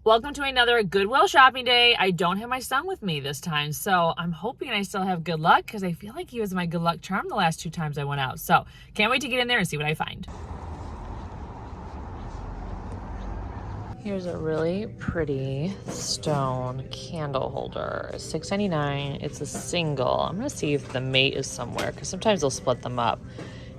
Welcome to another Goodwill shopping day. I don't have my son with me this time, so I'm hoping I still have good luck because I feel like he was my good luck charm the last 2 times I went out. So can't wait to get in there and see what I find. Here's a really pretty stone candle holder. It's $6.99. It's a single. I'm gonna see if the mate is somewhere because sometimes they'll split them up.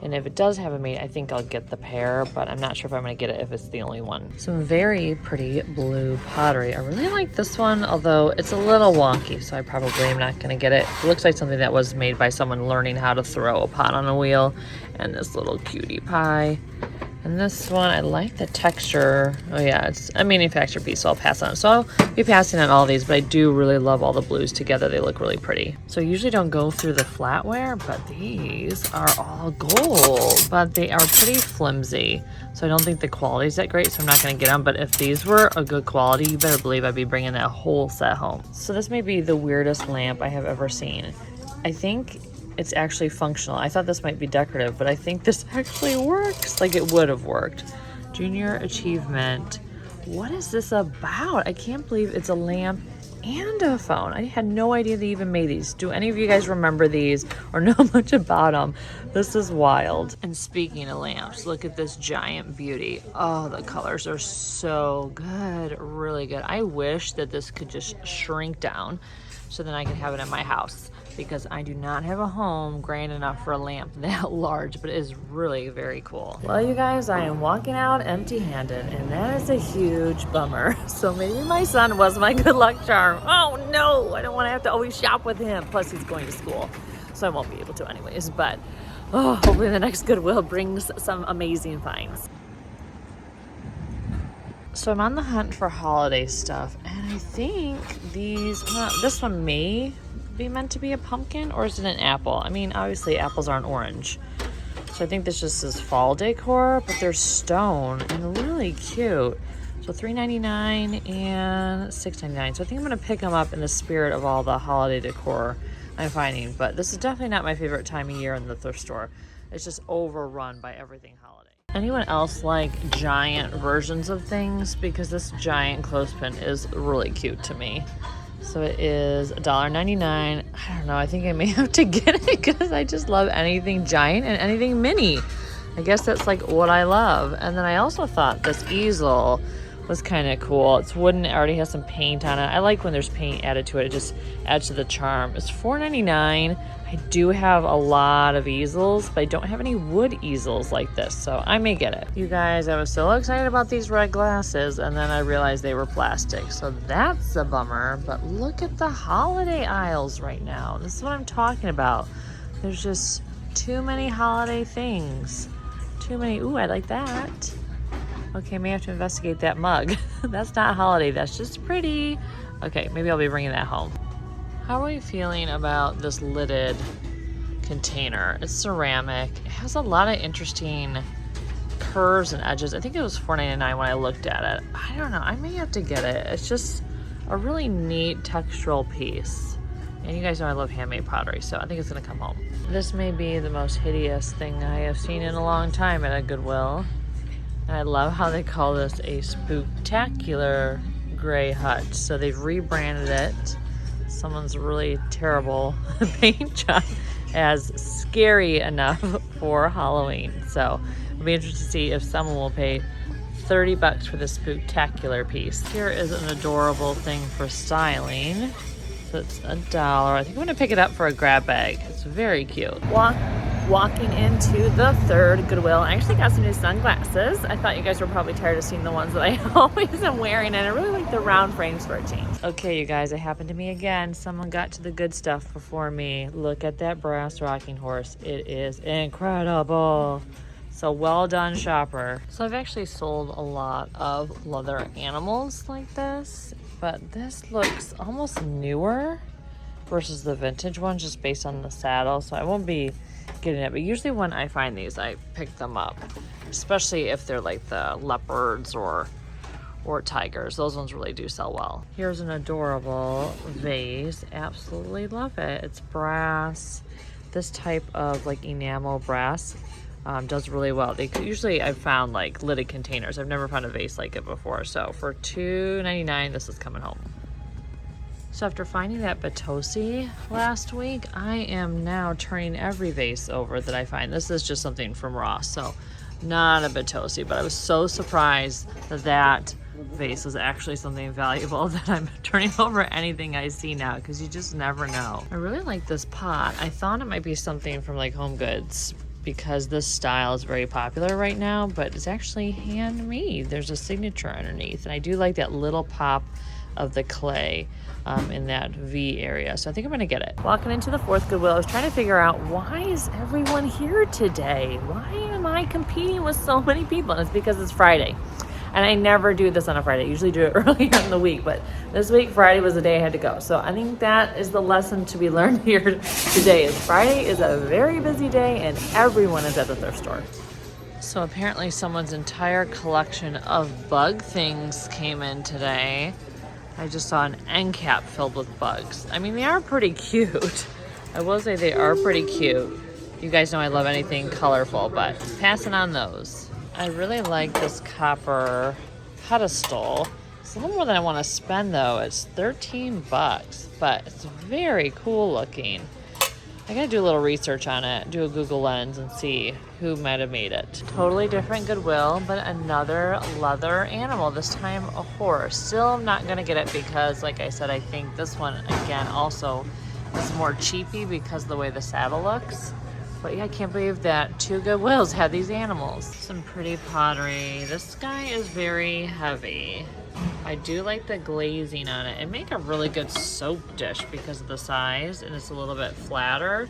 And if it does have a mate, I think I'll get the pair, but I'm not sure if I'm gonna get it if it's the only one. Some very pretty blue pottery. I really like this one, although it's a little wonky, so I probably am not gonna get it. It looks like something that was made by someone learning how to throw a pot on a wheel. And this little cutie pie. And this one, I like the texture. Oh yeah, it's a manufactured piece, so I'll pass on it. So I'll be passing on all these, but I do really love all the blues together. They look really pretty. So I usually don't go through the flatware, but these are all gold. But they are pretty flimsy. So I don't think the quality is that great, so I'm not gonna get them. But if these were a good quality, you better believe I'd be bringing that whole set home. So this may be the weirdest lamp I have ever seen. I think it's actually functional. I thought this might be decorative, but I think this actually works like it would have worked. Junior achievement. What is this about? I can't believe it's a lamp and a phone. I had no idea they even made these. Do any of you guys remember these or know much about them? This is wild. And speaking of lamps, look at this giant beauty. Oh, the colors are so good, really good. I wish that this could just shrink down so then I could have it in my house, because I do not have a home grand enough for a lamp that large, but it is really very cool. Well, you guys, I am walking out empty-handed, and that is a huge bummer. So maybe my son was my good luck charm. Oh no, I don't want to have to always shop with him. Plus he's going to school, so I won't be able to anyways, but hopefully the next Goodwill brings some amazing finds. So I'm on the hunt for holiday stuff, and I think this one may be meant to be a pumpkin, or is it an apple? I mean, obviously apples aren't orange. So I think this just is fall decor, but they're stone and really cute. So $3.99 and $6.99. So I think I'm gonna pick them up in the spirit of all the holiday decor I'm finding, but this is definitely not my favorite time of year in the thrift store. It's just overrun by everything holiday. Anyone else like giant versions of things? Because this giant clothespin is really cute to me. So it is $1.99. I don't know, I think I may have to get it because I just love anything giant and anything mini. I guess that's like what I love. And then I also thought this easel was kind of cool. It's wooden, it already has some paint on it. I like when there's paint added to it. It just adds to the charm. It's $4.99. I do have a lot of easels, but I don't have any wood easels like this, so I may get it. You guys, I was so excited about these red glasses, and then I realized they were plastic, so that's a bummer. But look at the holiday aisles right now. This is what I'm talking about. There's just too many holiday things. Too many. Ooh, I like that. Okay, may have to investigate that mug. That's not holiday, that's just pretty. Okay, maybe I'll be bringing that home. How are we feeling about this lidded container? It's ceramic. It has a lot of interesting curves and edges. I think it was $4.99 when I looked at it. I don't know, I may have to get it. It's just a really neat textural piece. And you guys know I love handmade pottery, so I think it's gonna come home. This may be the most hideous thing I have seen in a long time at a Goodwill. And I love how they call this a spooktacular gray hut. So they've rebranded it. Someone's really terrible paint job as scary enough for Halloween. So it'll be interesting to see if someone will pay $30 for this spooktacular piece. Here is an adorable thing for styling. So it's $1. I think I'm gonna pick it up for a grab bag. It's very cute. Walking into the third Goodwill. I actually got some new sunglasses. I thought you guys were probably tired of seeing the ones that I always am wearing, and I really like the round frames for a change. Okay, you guys, it happened to me again. Someone got to the good stuff before me. Look at that brass rocking horse. It is incredible. So well done, shopper. So I've actually sold a lot of leather animals like this, but this looks almost newer versus the vintage one, just based on the saddle. So I won't be getting it, but usually when I find these, I pick them up, especially if they're like the leopards or tigers. Those ones really do sell well. Here's an adorable vase. Absolutely love it. It's brass. This type of like enamel brass does really well. They usually, I've found like lidded containers. I've never found a vase like it before. So for $2.99, this is coming home. So after finding that Batosi last week, I am now turning every vase over that I find. This is just something from Ross, so not a Batosi, but I was so surprised that that vase was actually something valuable that I'm turning over anything I see now, because you just never know. I really like this pot. I thought it might be something from like Home Goods, because this style is very popular right now, but it's actually handmade. There's a signature underneath, and I do like that little pop of the clay in that V area. So I think I'm gonna get it. Walking into the fourth Goodwill, I was trying to figure out, why is everyone here today? Why am I competing with so many people? And it's because it's Friday. And I never do this on a Friday. I usually do it earlier in the week, but this week, Friday was the day I had to go. So I think that is the lesson to be learned here today, is Friday is a very busy day and everyone is at the thrift store. So apparently someone's entire collection of bug things came in today. I just saw an end cap filled with bugs. I mean, they are pretty cute. I will say they are pretty cute. You guys know I love anything colorful, but passing on those. I really like this copper pedestal. It's a little more than I want to spend though. It's 13 bucks, but it's very cool looking. I gotta do a little research on it, do a Google Lens and see who might have made it. Totally different Goodwill, but another leather animal, this time a horse. Still not gonna get it because, like I said, I think this one, again, also is more cheapy because of the way the saddle looks. But yeah, I can't believe that two Goodwills had these animals. Some pretty pottery. This guy is very heavy. I do like the glazing on it. It make a really good soap dish because of the size, and it's a little bit flatter.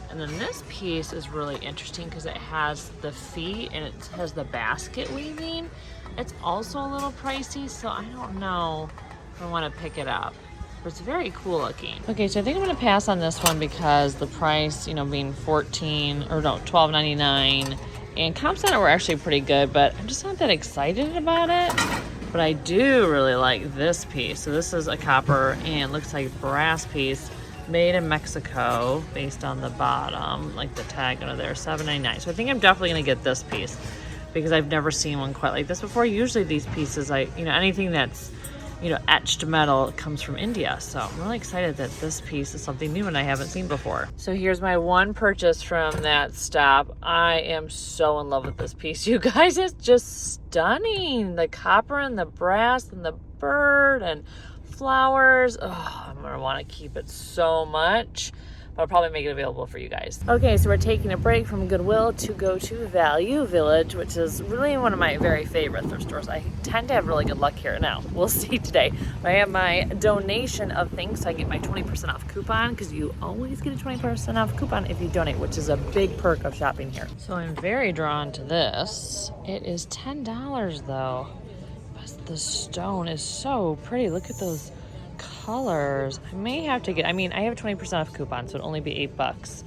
And then this piece is really interesting because it has the feet and it has the basket weaving. It's also a little pricey, so I don't know if I want to pick it up. But it's very cool looking. Okay, so I think I'm gonna pass on this one because the price, being $12.99, and comps on it were actually pretty good, but I'm just not that excited about it. But I do really like this piece. So this is a copper and looks like brass piece made in Mexico based on the bottom, like the tag under there, $7.99. So I think I'm definitely gonna get this piece because I've never seen one quite like this before. Usually these pieces, anything that's, etched metal comes from India. So I'm really excited that this piece is something new and I haven't seen before. So here's my one purchase from that stop. I am so in love with this piece, you guys. It's just stunning. The copper and the brass and the bird and flowers. Oh, I'm gonna want to keep it so much. I'll probably make it available for you guys. Okay, so we're taking a break from Goodwill to go to Value Village, which is really one of my very favorite thrift stores. I tend to have really good luck here. Now, we'll see today. I have my donation of things, so I get my 20% off coupon, because you always get a 20% off coupon if you donate, which is a big perk of shopping here. So I'm very drawn to this. It is $10 though, but the stone is so pretty. Look at those colors. I may have to get, I have a 20% off coupon, so it'd only be $8.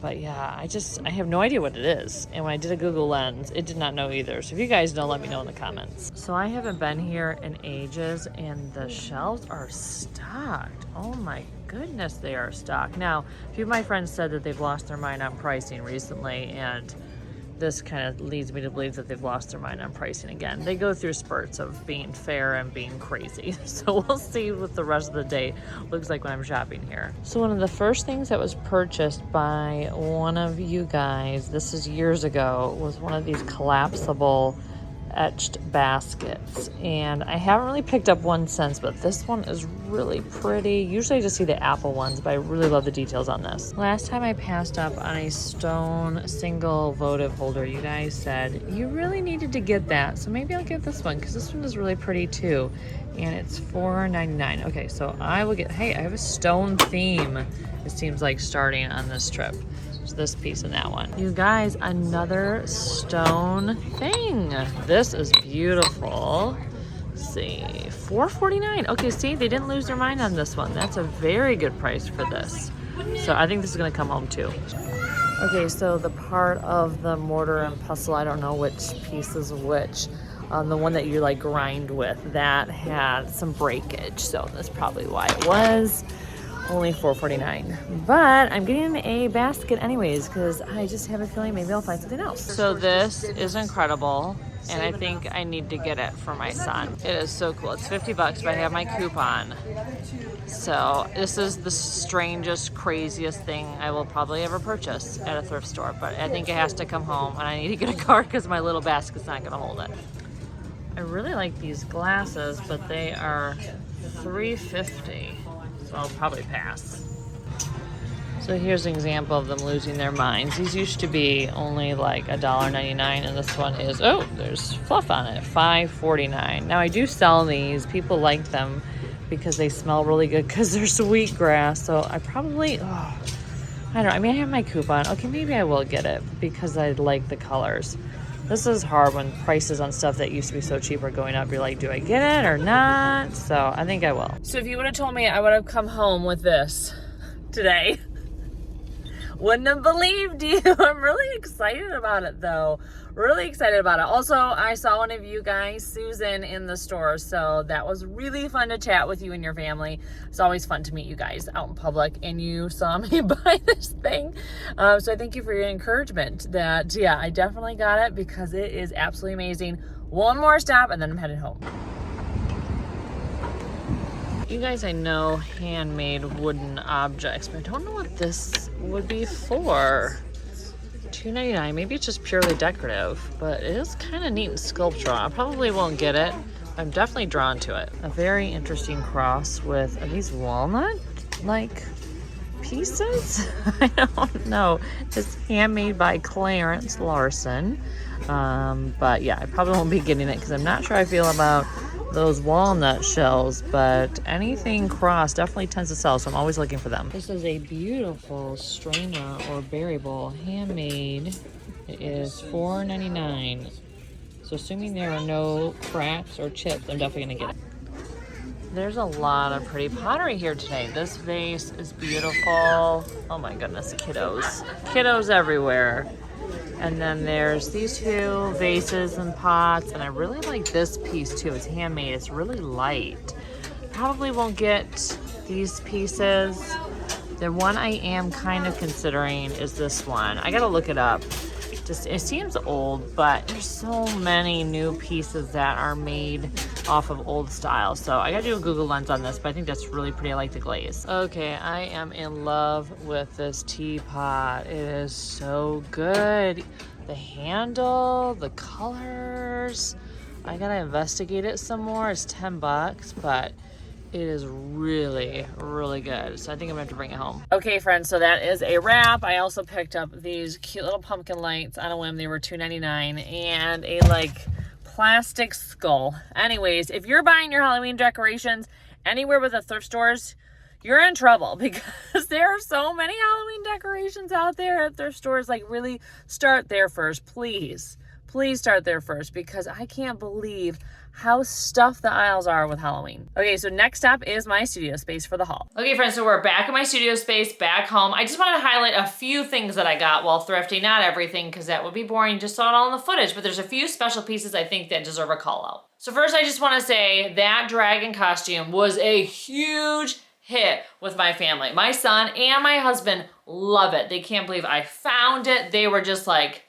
But yeah, I have no idea what it is. And when I did a Google Lens, it did not know either. So if you guys know, let me know in the comments. So I haven't been here in ages and the shelves are stocked. Oh my goodness, they are stocked. Now, a few of my friends said that they've lost their mind on pricing recently, and this kind of leads me to believe that they've lost their mind on pricing again. They go through spurts of being fair and being crazy. So we'll see what the rest of the day looks like when I'm shopping here. So one of the first things that was purchased by one of you guys, this is years ago, was one of these collapsible etched baskets. And I haven't really picked up one since, but this one is really pretty. Usually I just see the apple ones, but I really love the details on this. Last time I passed up on a stone single votive holder, you guys said you really needed to get that. So maybe I'll get this one because this one is really pretty too. And it's $4.99. Okay, so I will get, hey, I have a stone theme, it seems like, starting on this trip. This piece and that one. You guys, another stone thing. This is beautiful. Let's see, $4.49. Okay, see, they didn't lose their mind on this one. That's a very good price for this. So I think this is gonna come home too. Okay, so the part of the mortar and pestle, I don't know which piece is which. The one that you like grind with, that had some breakage. So that's probably why it was. only $4.49. But I'm getting a basket anyways because I just have a feeling maybe I'll find something else. So this is incredible, and I think I need to get it for my son. It is so cool. It's $50, but I have my coupon. So this is the strangest, craziest thing I will probably ever purchase at a thrift store. But I think it has to come home, and I need to get a cart because my little basket's not gonna hold it. I really like these glasses, but they are $3.50, so I'll probably pass. So here's an example of them losing their minds. These used to be only like $1.99, and this one is, oh, there's fluff on it, $5.49. Now I do sell these. People like them because they smell really good because they're sweetgrass. So I probably, I don't know. I mean, I have my coupon. Okay, maybe I will get it because I like the colors. This is hard when prices on stuff that used to be so cheap are going up. You're like, do I get it or not? So I think I will. So if you would have told me I would have come home with this today, wouldn't have believed you. I'm really excited about it though. Really excited about it. Also, I saw one of you guys, Susan, in the store. So that was really fun to chat with you and your family. It's always fun to meet you guys out in public, and you saw me buy this thing. So I thank you for your encouragement that, yeah, I definitely got it because it is absolutely amazing. One more stop and then I'm headed home. You guys, I know handmade wooden objects, but I don't know what this would be for. $2.99. Maybe it's just purely decorative, but it is kind of neat and sculptural. I probably won't get it. I'm definitely drawn to it. A very interesting cross with, are these walnut like pieces? I don't know. It's handmade by Clarence Larson. But yeah, I probably won't be getting it because I'm not sure I feel about those walnut shells, but anything crossed definitely tends to sell, so I'm always looking for them. This is a beautiful strainer or berry bowl, handmade. It is $4.99. So assuming there are no cracks or chips, I'm definitely gonna get it. There's a lot of pretty pottery here today. This vase is beautiful. Oh my goodness, kiddos. Kiddos everywhere. And then there's these two vases and pots, and I really like this piece too. It's handmade, it's really light. Probably won't get these pieces. The one I am kind of considering is this one. I gotta look it up. Just, it seems old, but there's so many new pieces that are made off of old style. So I gotta do a Google lens on this, but I think that's really pretty. I like the glaze. Okay, I am in love with this teapot. It is so good. The handle, the colors. I gotta investigate it some more. It's $10, but it is really, really good. So I think I'm gonna have to bring it home. Okay, friends, so that is a wrap. I also picked up these cute little pumpkin lights on a whim. They were $2.99, and a like plastic skull. Anyways, if you're buying your Halloween decorations anywhere with the thrift stores, you're in trouble because there are so many Halloween decorations out there at thrift stores. Like, really start there first, please. Please start there first, because I can't believe how stuffed the aisles are with Halloween. Okay, so next up is my studio space for the haul. Okay, friends, so we're back in my studio space, back home. I just wanted to highlight a few things that I got while thrifting. Not everything, because that would be boring. Just saw it all in the footage, but there's a few special pieces I think that deserve a call out. So first, I just want to say that dragon costume was a huge hit with my family. My son and my husband love it. They can't believe I found it. They were just like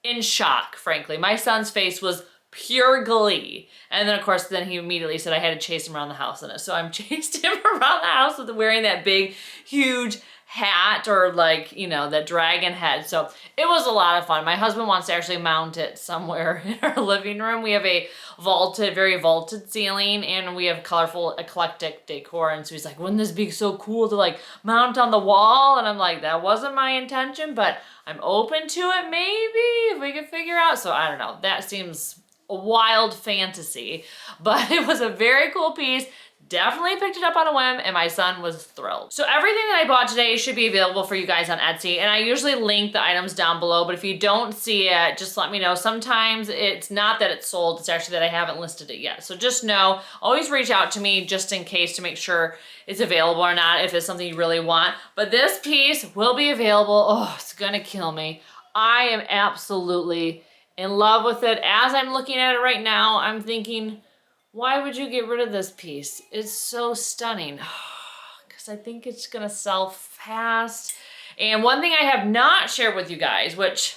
in shock, frankly. My son's face was pure glee. And then of course, then he immediately said I had to chase him around the house in it. So I'm chased him around the house with wearing that big, huge hat, or like, you know, that dragon head. So it was a lot of fun. My husband wants to actually mount it somewhere in our living room. We have a vaulted, very vaulted ceiling, and we have colorful, eclectic decor. And so he's like, wouldn't this be so cool to like mount on the wall? And I'm like, that wasn't my intention, but I'm open to it maybe if we could figure out. So I don't know, that seems a wild fantasy, but it was a very cool piece. Definitely picked it up on a whim, and my son was thrilled. So everything that I bought today should be available for you guys on Etsy, and I usually link the items down below, but if you don't see it, just let me know. Sometimes it's not that it's sold, it's actually that I haven't listed it yet. So just know, always reach out to me just in case to make sure it's available or not, if it's something you really want. But this piece will be available. Oh, it's gonna kill me. I am absolutely in love with it. As I'm looking at it right now, I'm thinking, why would you get rid of this piece? It's so stunning. because I think it's gonna sell fast. And one thing I have not shared with you guys, which,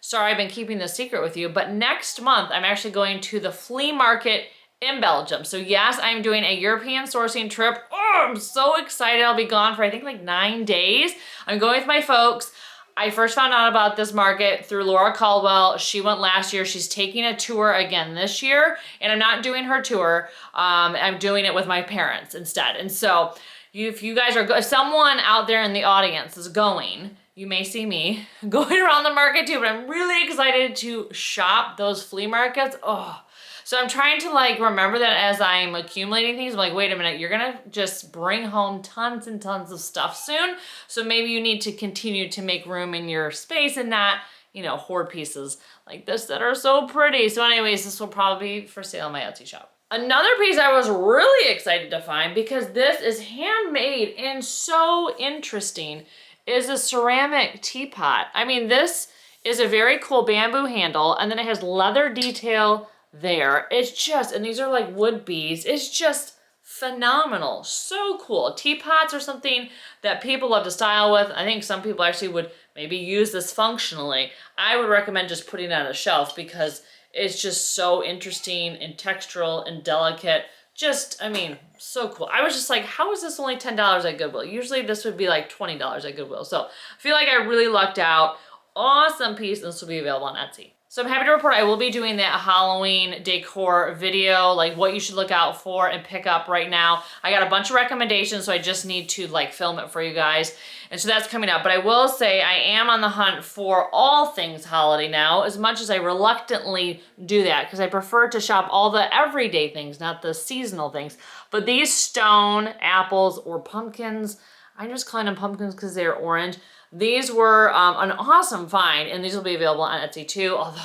sorry, I've been keeping this secret with you, but next month I'm actually going to the flea market in Belgium. So yes, I'm doing a European sourcing trip. Oh, I'm so excited. I'll be gone for I think like 9 days. I'm going with my folks. I first found out about this market through Laura Caldwell. She went last year. She's taking a tour again this year, and I'm not doing her tour. I'm doing it with my parents instead. And so if you guys are, if someone out there in the audience is going, you may see me going around the market too, but I'm really excited to shop those flea markets. Oh, so I'm trying to like remember that as I'm accumulating things. I'm like, wait a minute, you're gonna just bring home tons and tons of stuff soon. So maybe you need to continue to make room in your space and not, you know, hoard pieces like this that are so pretty. So anyways, this will probably be for sale in my Etsy shop. Another piece I was really excited to find, because this is handmade and so interesting, is a ceramic teapot. I mean, this is a very cool bamboo handle, and then it has leather detail there. It's just, and these are like wood beads. It's just phenomenal. So cool. Teapots are something that people love to style with. I think some people actually would maybe use this functionally. I would recommend just putting it on a shelf because it's just so interesting and textural and delicate. Just, I mean, so cool. I was just like, how is this only $10 at Goodwill? Usually this would be like $20 at Goodwill. So I feel like I really lucked out. Awesome piece, and this will be available on Etsy. So I'm happy to report I will be doing that Halloween decor video, like what you should look out for and pick up right now. I got a bunch of recommendations, so I just need to like film it for you guys. And so that's coming up. But I will say I am on the hunt for all things holiday now, as much as I reluctantly do that, because I prefer to shop all the everyday things, not the seasonal things. But these stone apples or pumpkins, I'm just calling them pumpkins because they're orange. These were an awesome find, and these will be available on Etsy too, although,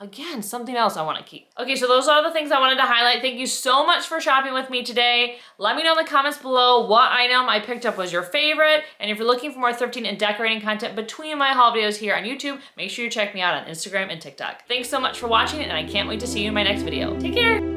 again, something else I want to keep. Okay, so those are the things I wanted to highlight. Thank you so much for shopping with me today. Let me know in the comments below what item I picked up was your favorite, and if you're looking for more thrifting and decorating content between my haul videos here on YouTube, make sure you check me out on Instagram and TikTok. Thanks so much for watching, and I can't wait to see you in my next video. Take care!